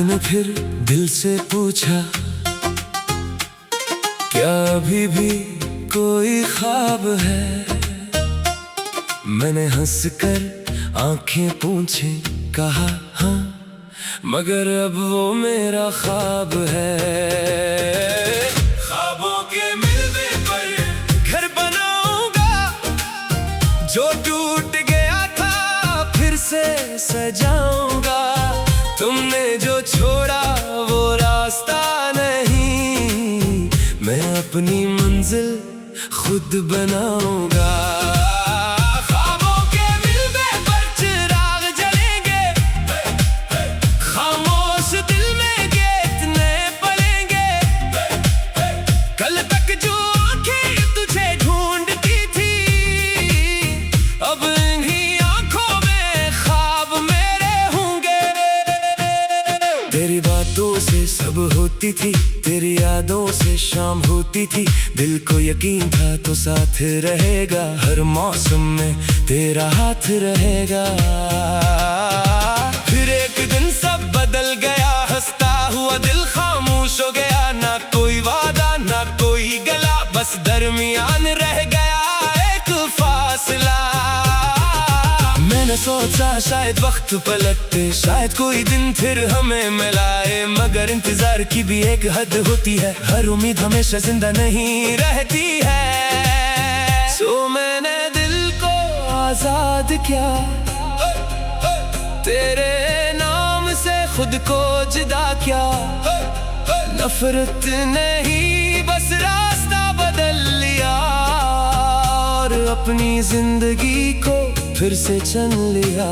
मैंने फिर दिल से पूछा, क्या अभी भी कोई ख्वाब है? मैंने हंसकर आंखें पूछे, कहा हाँ, मगर अब वो मेरा ख्वाब है। ख्वाबों के मिलने पर घर बनाऊंगा, जो टूट गया था फिर से सजाऊंगा। तुमने जो छोड़ा वो रास्ता नहीं, मैं अपनी मंजिल खुद बनाऊंगा। ख्वाबों के मिलने पर चिराग जलेंगे, खामोश दिल में गीत नए पलेंगे। कल तक जो आंखें तुझे ढूंढती थी, अब इन्हीं आंखों में ख्वाब मेरे होंगे। तेरी बातों से सब होती थी, तेरी यादों से शाम होती थी। दिल को यकीन था तो साथ रहेगा, हर मौसम में तेरा हाथ रहेगा। फिर एक दिन सब बदल गया, हंसता हुआ दिल खामोश हो गया। ना कोई वादा ना कोई गला, बस दरमियान रह गया एक फासला। मैंने सोचा शायद वक्त पलटे, शायद कोई दिन फिर हमें मिलाए। मगर इंतजार की भी एक हद होती है, हर उम्मीद हमेशा जिंदा नहीं रहती है। सो मैंने दिल को आजाद किया, तेरे नाम से खुद को जुदा किया। नफरत नहीं बस रास्ता बदल लिया, और अपनी जिंदगी को फिर से चुन लिया।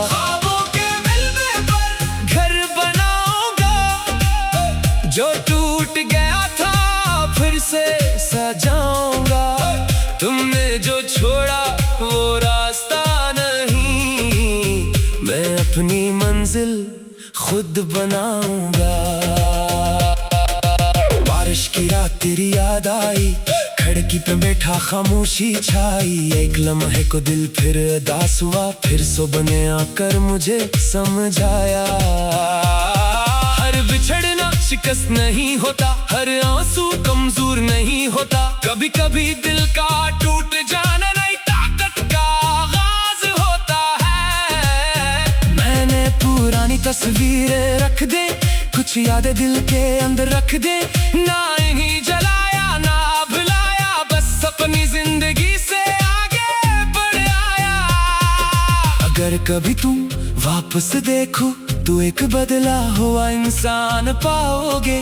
ख्वाबों के मिलने पर घर बनाऊंगा, जो टूट गया था फिर से सजाऊंगा। तुमने जो छोड़ा वो रास्ता नहीं, मैं अपनी मंजिल खुद बनाऊंगा। बारिश की रात तेरी याद आई, खिड़की पे बैठा खामोशी छाई। एक लम्हे को दिल फिर उदास हुआ, फिर सुबह आकर मुझे समझाया। हर बिछड़ना शिकस्त नहीं होता, हर आंसू कमजोर नहीं होता। कभी कभी दिल का टूट जाना नई ताकत का आगाज होता है। मैंने पुरानी तस्वीरें रख दे, कुछ यादें दिल के अंदर रख दे। ना इन्हीं जलाया ना भुलाया, बस अपनी जिंदगी से आगे बढ़ आया। अगर कभी तुम वापस देखो तो एक बदला हुआ इंसान पाओगे,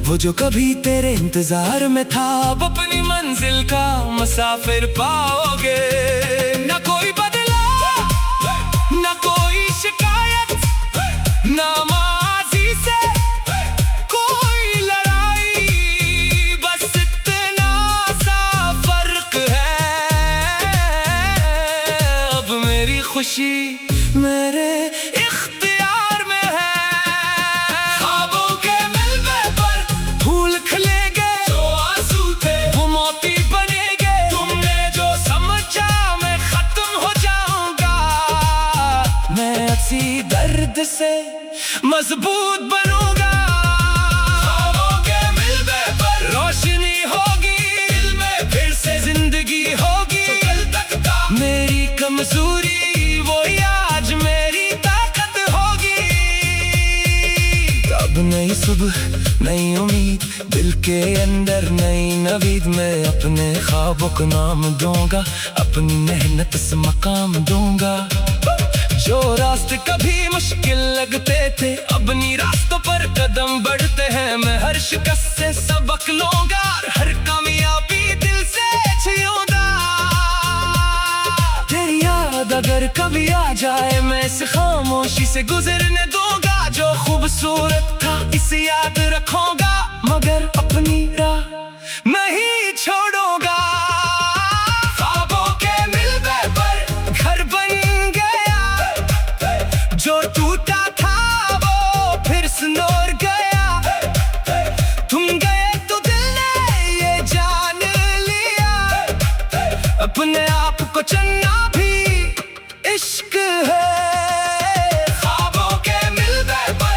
वो जो कभी तेरे इंतजार में था। अब अपनी मंजिल का मुसाफिर पाओगे। ना कोई बदला ना कोई शिकायत, ना माजी से कोई लड़ाई, बस इतना सा फर्क है। अब मेरी खुशी मेरे इख्तियार में है। ख्वाबों के मिलने पर फूल खिलेंगे, जो आंसू थे वो मोती बनेंगे। तुमने जो समझा मैं खत्म हो जाऊंगा, मैं अच्छी दर्द से मजबूत बनूंगा। ख्वाबों के मिलने पर रोशनी होगी, दिल में फिर से जिंदगी होगी। कल तक का मेरी कमजोरी वो आज मेरी ताकत होगी। तब नई सुबह नई उम्मीद, दिल के अंदर नई नवीद। मैं अपने ख्वाबों को नाम दूंगा, अपनी मेहनत से मकाम दूंगा। जो रास्ते कभी मुश्किल लगते थे, अब नी रास्तों पर कदम बढ़ते हैं। मैं हर शिकस्त से सबक लूंगा, हर कामयाबी दिल से छूंगा। तेरी याद अगर कभी आ जाए, मैं इस खामोशी से गुजरने दूंगा। जो खूबसूरत था इसे याद रखूंगा, मगर अपनी राह नहीं छोड़ूंगा। ख्वाबों के मिलने पर घर बन गया, जो टूटा था वो फिर संवर गया। तुम गए तो दिल ने ये जान लिया, अपने आप को चुनना भी इश्क है। ख्वाबों के मिलने पर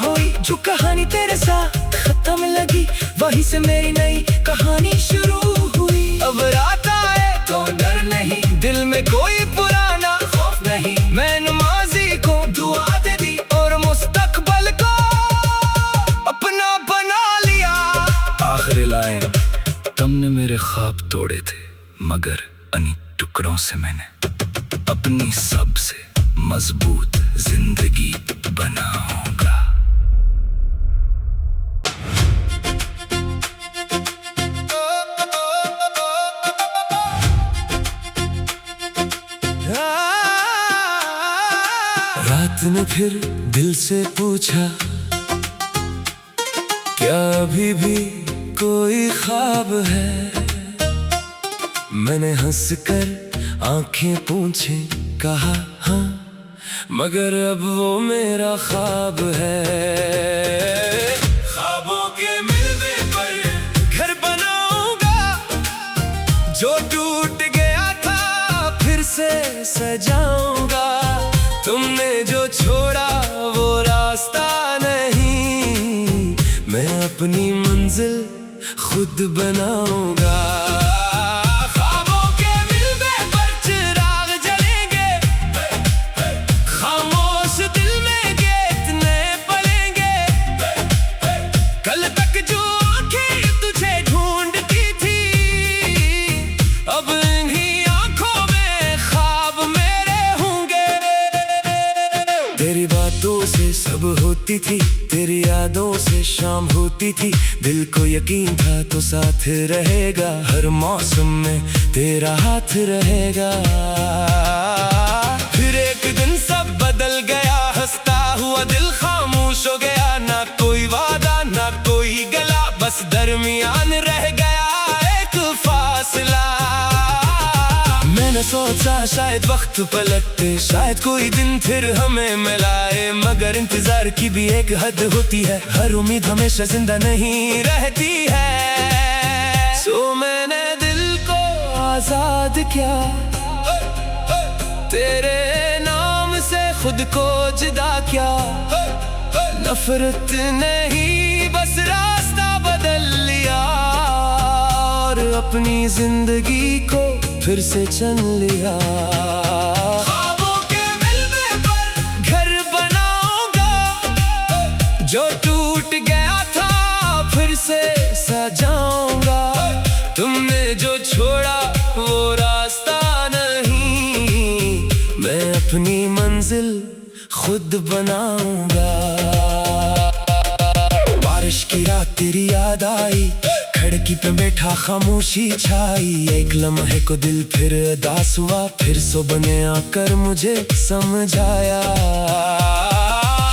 हुई जो कहानी तेरे साथ खत्म लगी, वहीं से मेरी नई कहानी शुरू हुई। अब रात आए तो डर नहीं, दिल में कोई पुराना खौफ नहीं। मैंने माजी को दुआ दे दी और मुस्तकबल को अपना बना लिया। आखिरी लाइन, तुमने मेरे ख्वाब तोड़े थे मगर अन्य टुकड़ों से मैंने अपनी सबसे मजबूत जिंदगी बनाऊंगा। रात ने फिर दिल से पूछा, क्या अभी भी कोई ख्वाब है? मैंने हंसकर आंखें पूछे, कहा हाँ, मगर अब वो मेरा ख्वाब है। ख्वाबों के मिलने पर घर बनाऊंगा, जो टूट गया था फिर से सजाऊंगा। तुमने जो छोड़ा वो रास्ता नहीं, मैं अपनी मंजिल खुद बनाऊंगा। तेरी बातों से सब होती थी, तेरी यादों से शाम होती थी। दिल को यकीन था तो साथ रहेगा, हर मौसम में तेरा हाथ रहेगा। फिर एक दिन सब बदल गया, हंसता हुआ दिल खामोश हो गया। ना कोई वादा ना कोई गला, बस दरमियान रह गया एक फासला। मैंने सोचा शायद वक्त पलटे, शायद कोई दिन फिर हमें मिलाए, मगर इंतजार की भी एक हद होती है, हर उम्मीद हमेशा जिंदा नहीं रहती है। सो मैंने दिल को आजाद किया, तेरे नाम से खुद को जुदा किया। नफरत नहीं बस रास्ता बदल लिया, और अपनी जिंदगी को फिर से चुन लिया। ख्वाबों के मिलने पर घर बनाऊंगा, जो टूट गया था फिर से सजाऊंगा। तुमने जो छोड़ा वो रास्ता नहीं, मैं अपनी मंजिल खुद बनाऊंगा। बारिश की रात तेरी याद आई, खिड़की पे बैठा खामोशी छाई। एक लम्हे को दिल फिर उदास हुआ, फिर सुबह आकर मुझे समझाया।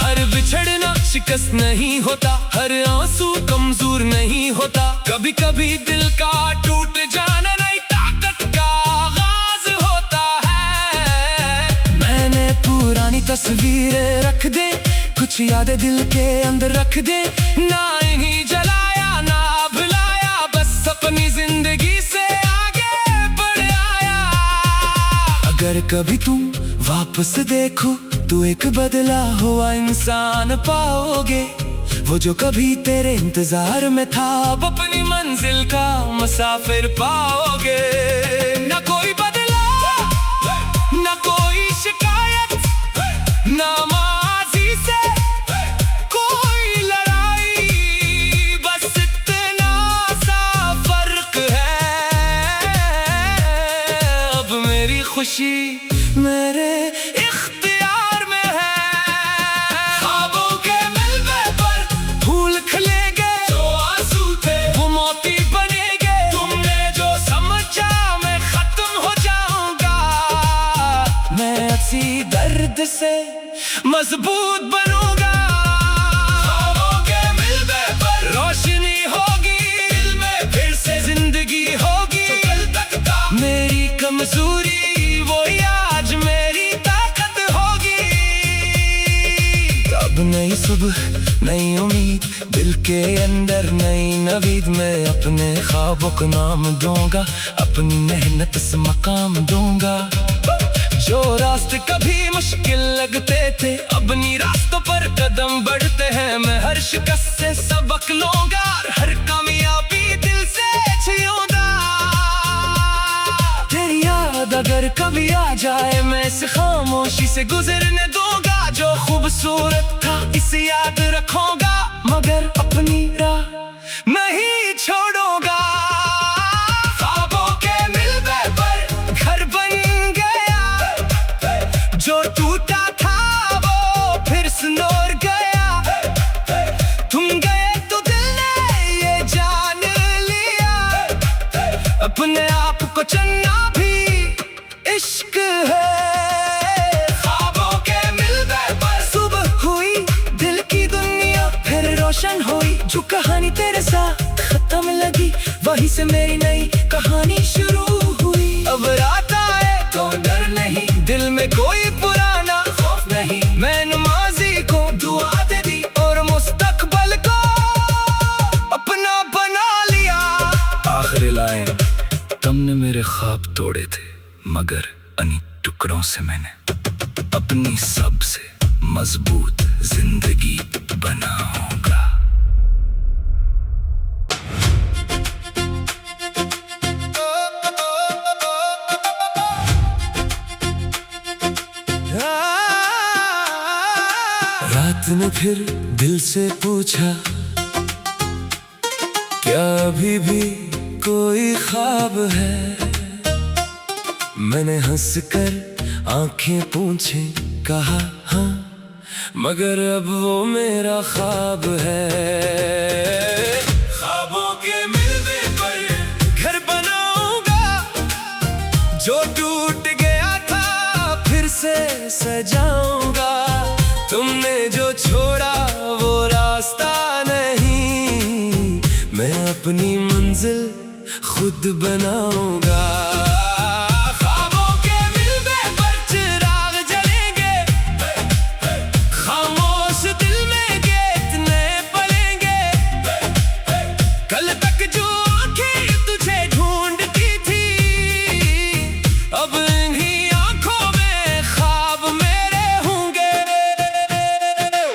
हर बिछड़ना शिकस्त नहीं होता, हर आंसू कमजोर नहीं होता। कभी कभी दिल का टूट जाना नई ताकत का आगाज होता है। मैंने पुरानी तस्वीरें रख दे, कुछ यादें दिल के अंदर रख दे। ना इन्हीं जलाया ना भुलाया, बस अपनी जिंदगी से आगे बढ़ आया। अगर कभी तुम वापस देखो तो एक बदला हुआ इंसान पाओगे, वो जो कभी तेरे इंतजार में था। अब अपनी मंजिल का मुसाफिर पाओगे। ना कोई बदला ना कोई शिकायत, ना माजी से कोई लड़ाई, बस इतना सा फर्क है। अब मेरी खुशी मेरे इख्तियार में है। ख्वाबों के मिलने पर फूल खिलेंगे, जो आंसू थे वो मोती बनेंगे। तुमने जो समझा मैं खत्म हो जाऊंगा, मैं अच्छी दर्द से मजबूत बनूंगा। ख्वाबों के मिलने पर रोशनी होगी, दिल में फिर से जिंदगी होगी। कल तक था मेरी कमजोरी, वो आज मेरी ताकत होगी। अब नई सुबह नई उम्मीद, दिल के अंदर नई नवीद। मैं अपने ख्वाबों को नाम दूंगा, अपनी मेहनत से मकाम दूंगा। जो रास्ते कभी मुश्किल लगते थे अपनी रास्तों पर कदम बढ़ते हैं। मैं हर शिकस्त से सबक लूंगा, हर कामयाबी दिल से छूंगा। तेरी याद अगर कभी आ जाए मैं इसे खामोशी से गुजरने दूंगा। जो खूबसूरत था इसे याद रखूंगा, मगर अपनी राह नहीं छोड़ूंगा। ख्वाबों के मिलने पर घर बन गया, जो टूटा था वो फिर संवर गया। तुम गए तो दिल ने ये जान लिया, अपने आप को चुनना भी इश्क है। रोशन हुई जो कहानी तेरे साथ खत्म लगी, वहीं से मेरी नई कहानी शुरू हुई। अब रात आए तो डर नहीं, दिल में कोई पुराना खौफ नहीं। मैंने माजी को दुआ दे दी और मुस्तकबल को अपना बना लिया। आखिरी लाइन, तुमने मेरे ख्वाब तोड़े थे मगर अन्य टुकड़ों से मैंने अपनी सबसे मजबूत जिंदगी बनाऊंगा। रात ने फिर दिल से पूछा, क्या अभी भी कोई ख्वाब है? मैंने हंसकर आंखें पूछे कहा हाँ, मगर अब वो मेरा ख्वाब है। ख्वाबों के मिलने पर घर बनाऊंगा, जो टूट गया था फिर से सजाऊंगा। तुमने जो छोड़ा वो रास्ता नहीं, मैं अपनी मंजिल खुद बनाऊंगा।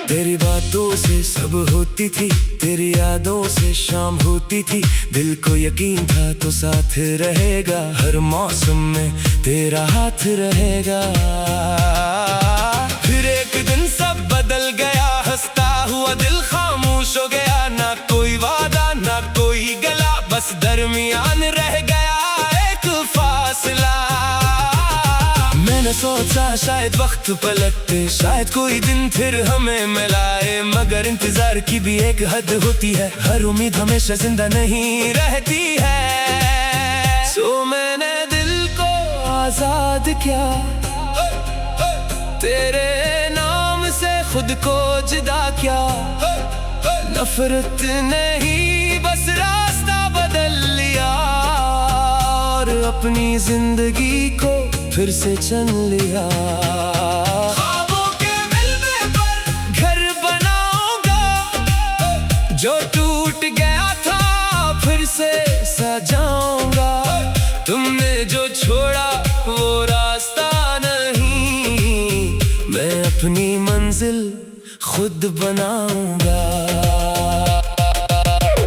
तेरी बातों से सब होती थी, तेरी यादों से शाम होती थी। दिल को यकीन था तो साथ रहेगा, हर मौसम में तेरा हाथ रहेगा। फिर एक दिन सब बदल गया, हंसता हुआ दिल खामोश हो गया। ना कोई वादा ना कोई गला, बस दरमियान रह गया एक फासला। मैंने सोचा शायद वक्त पलटे, शायद कोई दिन फिर हमें मिलाए, मगर इंतजार की भी एक हद होती है। हर उम्मीद हमेशा जिंदा नहीं रहती है। सो मैंने दिल को आजाद किया, तेरे नाम से खुद को जुदा किया। नफरत नहीं बस रास्ता बदल लिया, और अपनी जिंदगी को फिर से चुन लिया। ख्वाबों के मिलने पर घर बनाऊंगा, जो टूट गया था फिर से सजाऊंगा। तुमने जो छोड़ा वो रास्ता नहीं, मैं अपनी मंजिल खुद बनाऊंगा।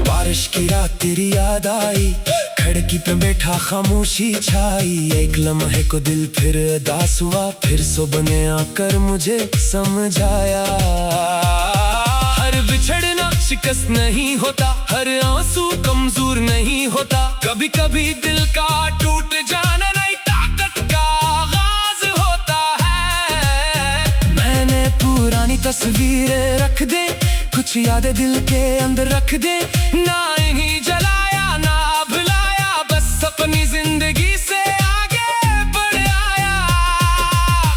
बारिश की रात तेरी याद आई, खिड़की पे बैठा खामोशी छाई। एक लम्हे को दिल फिर उदास हुआ, फिर सुबह ने आकर मुझे समझाया। हर बिछड़ना शिकस्त नहीं होता, हर आंसू कमजोर नहीं होता। कभी कभी दिल का टूट जाना नई ताकत का आगाज होता है। मैंने पुरानी तस्वीरें रख दे, कुछ यादें दिल के अंदर रख दे। ना इन्हीं जलाया ना अपनी जिंदगी से आगे बढ़ आया।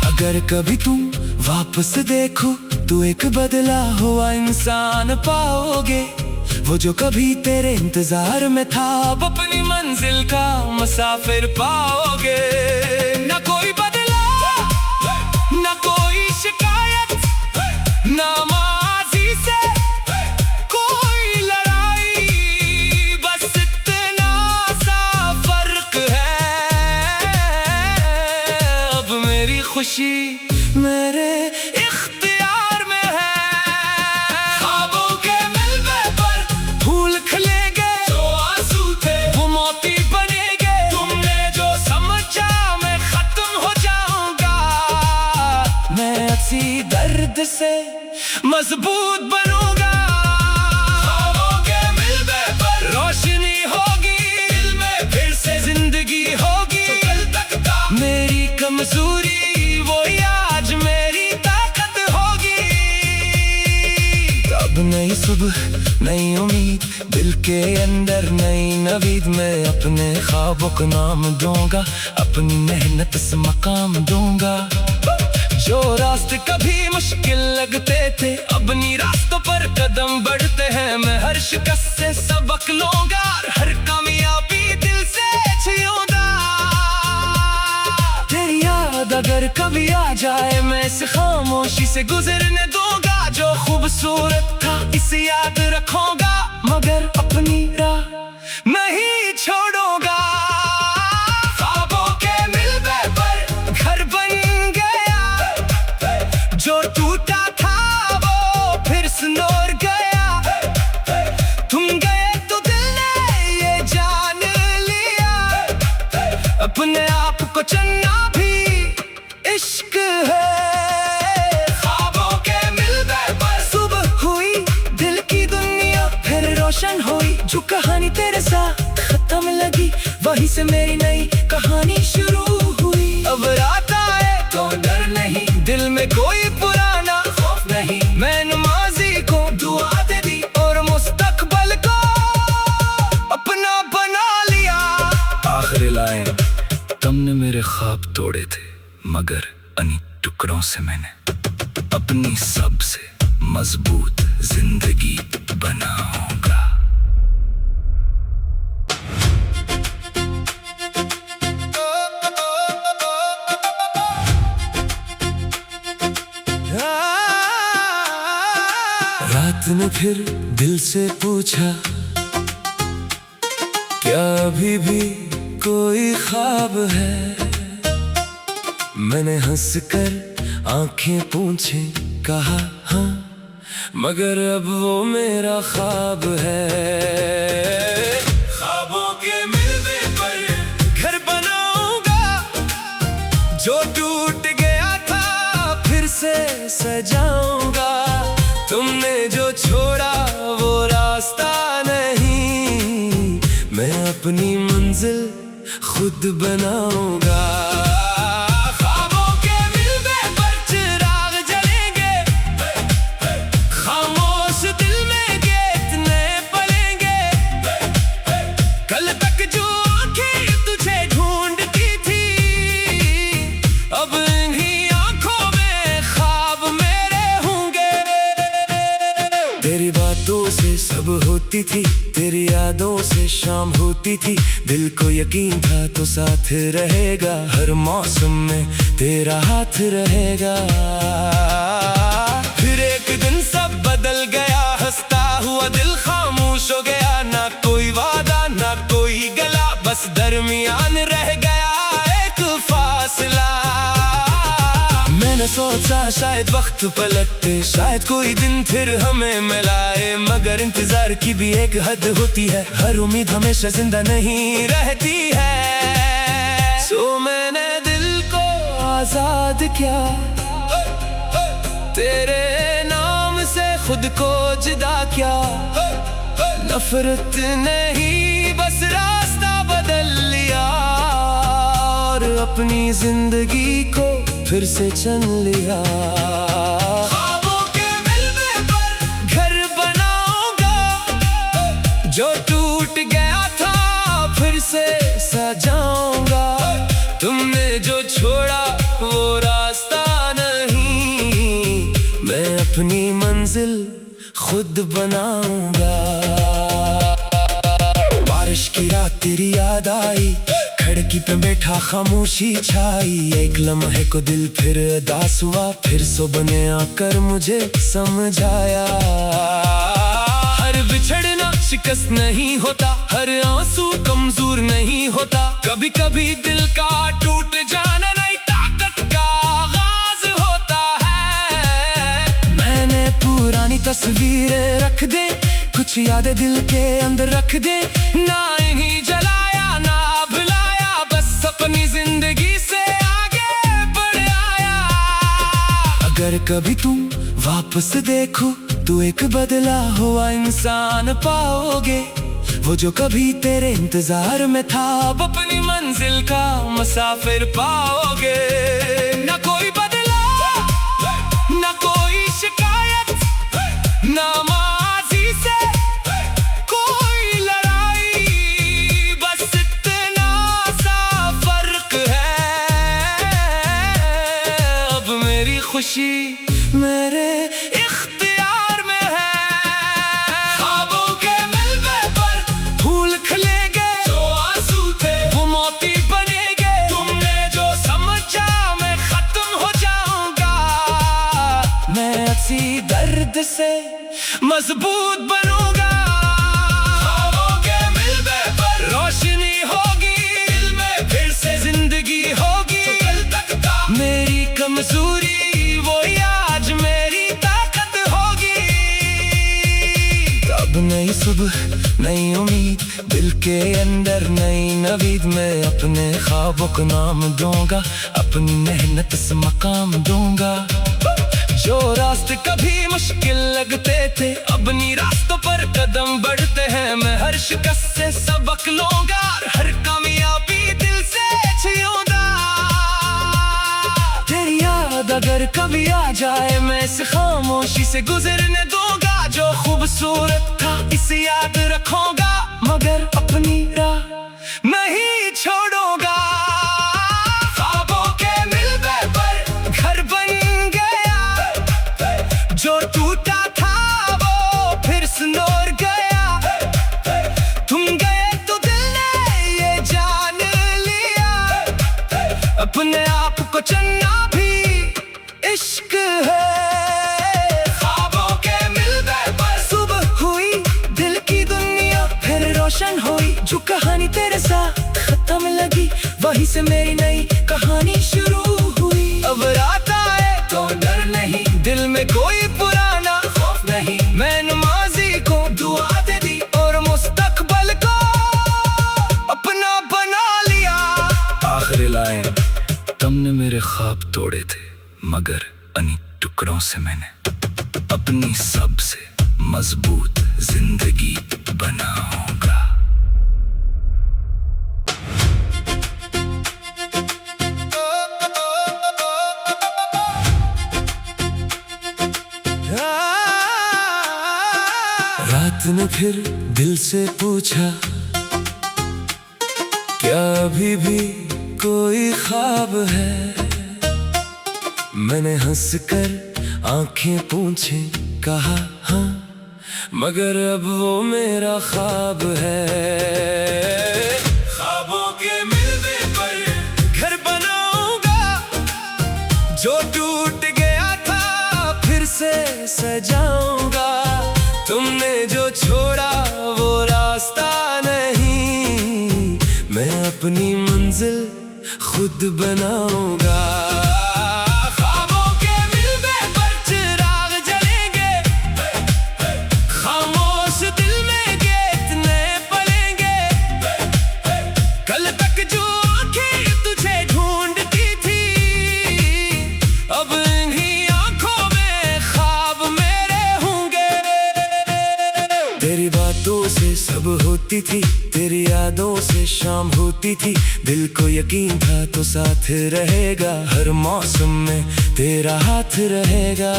अगर कभी तुम वापस देखो तो एक बदला हुआ इंसान पाओगे, वो जो कभी तेरे इंतजार में था। अब अपनी मंजिल का मुसाफिर पाओगे। ना कोई बदला ना कोई शिकायत, ना माजी से कोई लड़ाई, बस इतना सा फर्क है। अब मेरी से मजबूत बनूंगा। ख्वाबों के मिलने पर रोशनी होगी, दिल में फिर से जिंदगी होगी। तो कल तक का मेरी कमजोरी वो आज मेरी ताकत होगी। अब नई सुबह नई उम्मीद, दिल के अंदर नई नवीद। मैं अपने ख्वाबों को नाम दूंगा, अपनी मेहनत से मकाम दूंगा। जो रास्ते कभी मुश्किल लगते थे, अपनी रास्तों पर कदम बढ़ते हैं। मैं हर शिकस्त से सबक लूंगा, हर कामयाबी दिल से छूंगा। तेरी याद अगर कभी आ जाए, मैं इसे खामोशी से गुजरने दूंगा। जो खूबसूरत था इसे याद रखूंगा, मगर अपनी राह नहीं छोड़ूंगा। ख्वाबों के मिलने पर घर बन गया, जो टूटा था वो फिर संवर गया। तुम गए तो दिल ने ये जान लिया, अपने आप को चुनना भी इश्क है। रोशन हुई जो कहानी तेरे साथ खत्म लगी, वहीं से मेरी नई कहानी शुरू हुई। अब रात आए तो डर नहीं, दिल में कोई पुराना खौफ नहीं। मैंने माजी को दुआ दे दी और मुस्तकबल को अपना बना लिया। आखिरी लाइन, तुमने मेरे ख्वाब तोड़े थे, मगर अन्य टुकड़ों से मैंने अपनी सबसे मजबूत जिंदगी बनाऊंगा। रात ने फिर दिल से पूछा, क्या अभी भी कोई ख्वाब है? मैंने हंसकर आंखें पूछे, कहा हाँ, मगर अब वो मेरा ख्वाब है। ख्वाबों के मिलने पर घर बनाऊंगा, जो टूट गया था फिर से सजाऊंगा। तुमने जो छोड़ा वो रास्ता नहीं, मैं अपनी मंजिल खुद बनाऊंगा। ख्वाबों के मिलने पर चिराग जलेंगे, खामोश दिल में कितने पलेंगे। कल तक जो आंखें तुझे ढूंढती थी, अब इन्हीं आंखों में ख्वाब मेरे होंगे। तेरी बातों से सब होती थी, तेरी यादों से शाम होती थी। दिल को यकीन था तो साथ रहेगा, हर मौसम में तेरा हाथ रहेगा। फिर एक दिन सब बदल गया, हंसता हुआ दिल खामोश हो गया। ना कोई वादा ना कोई गला, बस दरमियान रह गया एक फासला। मैंने सोचा शायद वक्त पलटे, शायद कोई दिन फिर हमें मिलाए। मगर इंतजार की भी एक हद होती है, हर उम्मीद हमेशा जिंदा नहीं रहती है। सो मैंने दिल को आजाद किया, तेरे नाम से खुद को जुदा किया। नफरत नहीं बस रास्ता बदल लिया, और अपनी जिंदगी को फिर से चुन लिया। ख्वाबों के मिलने पर घर बनाऊंगा, जो टूट गया था फिर से सजाऊंगा। तुमने जो छोड़ा वो रास्ता नहीं, मैं अपनी मंजिल खुद बनाऊंगा। बारिश की रात तेरी याद आई, खिड़की पे बैठा खामोशी छाई। एक लम्हे को दिल फिर उदास हुआ, फिर सुबह ने आकर मुझे समझाया। हर बिछड़ना शिकस्त नहीं होता, हर आंसू कमजोर नहीं होता। कभी कभी दिल का टूट जाना नई ताकत का आगाज होता है। मैंने पुरानी तस्वीरें रख दे, कुछ यादें दिल के अंदर रख दे। ना इन्हीं जलाया ना भुलाया, बस अपनी जिंदगी से आगे बढ़ आया। अगर कभी तुम वापस देखो तू एक बदला हुआ इंसान पाओगे, वो जो कभी तेरे इंतजार में था, अब अपनी मंजिल का मुसाफिर पाओगे। ना कोई बदला, ना कोई शिकायत, ना माजी से कोई लड़ाई, बस इतना सा फर्क है, अब मेरी खुशी मेरे इख्तियार में है। ख्वाबों के मिलने पर फूल खिलेंगे, जो आंसू थे वो मोती बनेंगे, तुमने जो समझा मैं खत्म हो जाऊंगा, मैं इसी दर्द से मजबूत बनूंगा। ख्वाबों के मिलने पर रोशनी होगी, दिल में फिर से जिंदगी होगी, कल तक का मेरी कमजोरी वही आज मेरी ताकत होगी। अब नई सुबह नई उम्मीद, दिल के अंदर नई नवीद, मैं अपने ख्वाबों को नाम दूंगा, अपनी मेहनत से मकाम दूंगा। जो रास्ते कभी मुश्किल लगते थे, अपनी रास्तों पर कदम बढ़ते हैं, मैं हर शिकस्त से सबक लूंगा, हर कामयाबी दिल से छूंगा। तेरी याद अगर कभी आ जाए, मैं इस खामोशी से गुजरने दूंगा, जो खूबसूरत था इसे याद रखूंगा, मगर अपनी राह नहीं छोड़ूंगा। ख्वाबों के मिलने पर घर बन गया, जो टूटा था वो फिर संवर गया, तुम गए तो दिल ने ये जान लिया, अपने आप को चुनना भी इश्क है। ख्वाबों के मिलने पर सुबह हुई, दिल की दुनिया फिर रोशन हुई, जो कहानी तेरे साथ खत्म लगी, वहीं से मेरी नई कहानी शुरू हुई। अब रात आए तो डर नहीं, दिल में कोई पुराना खौफ नहीं, मैं नमाजी को दुआ दे दी और मुस्तकबल को अपना बना लिया। आखिरी लाइन, तुमने मेरे ख्वाब तोड़े थे, मगर अन्य टुकड़ों से मैंने अपनी सबसे मजबूत जिंदगी बनाऊंगा। रात ने फिर दिल से पूछा, क्या अभी भी कोई ख्वाब है? मैंने हंसकर आंखें पूछे, कहा हाँ, मगर अब वो मेरा ख्वाब है। ख्वाबों के मिलने पर घर बनाऊंगा, जो टूट गया था फिर से सजाऊंगा, तुमने जो छोड़ा वो रास्ता नहीं, मैं अपनी मंजिल खुद बनाऊंगा। ख्वाबों के मिलने पर चिराग जलेंगे, खामोश दिल में गीत नए पलेंगे, कल तक जो आंखें तुझे ढूंढती थी, अब इन्हीं आंखों में ख्वाब मेरे होंगे। तेरी बातों से सब होती थी, तेरी यादों से शाम होती थी, दिल को यकीन था तो साथ रहेगा, हर मौसम में तेरा हाथ रहेगा।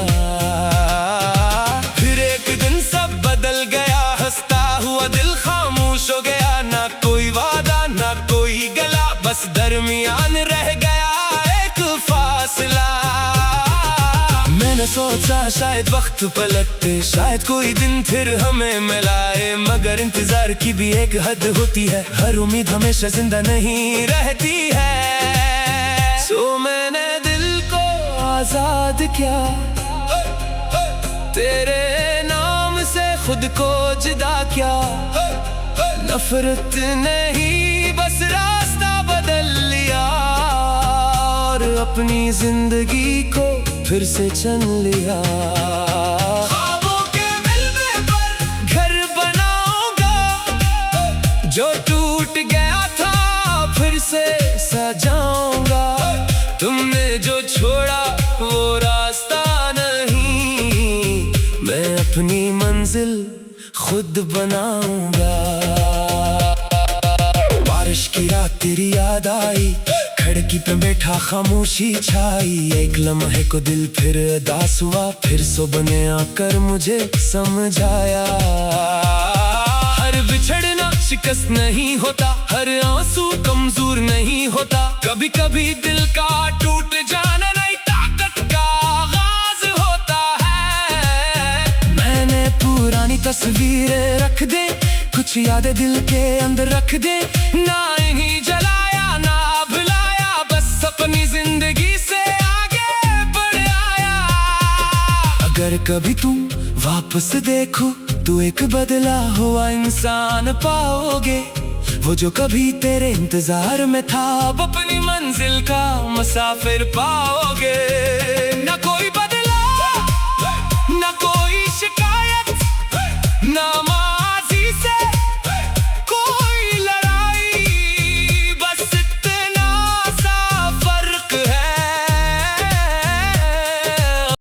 फिर एक दिन सब बदल गया, हंसता हुआ दिल खामोश हो गया, ना कोई वादा ना कोई गला, बस दरमियान रह गया एक फासला। मैंने सोचा शायद वक्त पलटे, शायद कोई दिन फिर हमें मिलाए, मगर इंतजार की भी एक हद होती है, हर उम्मीद हमेशा जिंदा नहीं रहती है। सो मैंने दिल को आजाद किया, तेरे नाम से खुद को जुदा किया, नफरत नहीं बस रास्ता बदल लिया, और अपनी जिंदगी को फिर से चुन लिया। ख्वाबों के मिलने पर घर बनाऊंगा, जो टूट गया था फिर से सजाऊंगा, तुमने जो छोड़ा वो रास्ता नहीं, खुद बनाऊंगा। बारिश की रात तेरी याद आई, खिड़की पे बैठा खामोशी छाई। एक लम्हे को दिल फिर उदास हुआ, फिर सुबह ने आकर मुझे समझाया। हर बिछड़ना शिकस्त नहीं होता, हर आंसू कमजोर नहीं होता। कभी कभी दिल का टूट जाना नहीं ताकत का आगाज होता है। मैंने पुरानी तस्वीरें रख दे, कुछ यादें दिल के अंदर रख दे। ना इन्हीं जलाया ना भुलाया, बस अपनी जिंदगी से आगे बढ़ आया। अगर कभी तुम वापस देखो तो एक बदला हुआ इंसान पाओगे। वो जो कभी तेरे इंतजार में था, अब अपनी मंजिल का मुसाफिर पाओगे। ना कोई बदला, ना कोई शिकायत, ना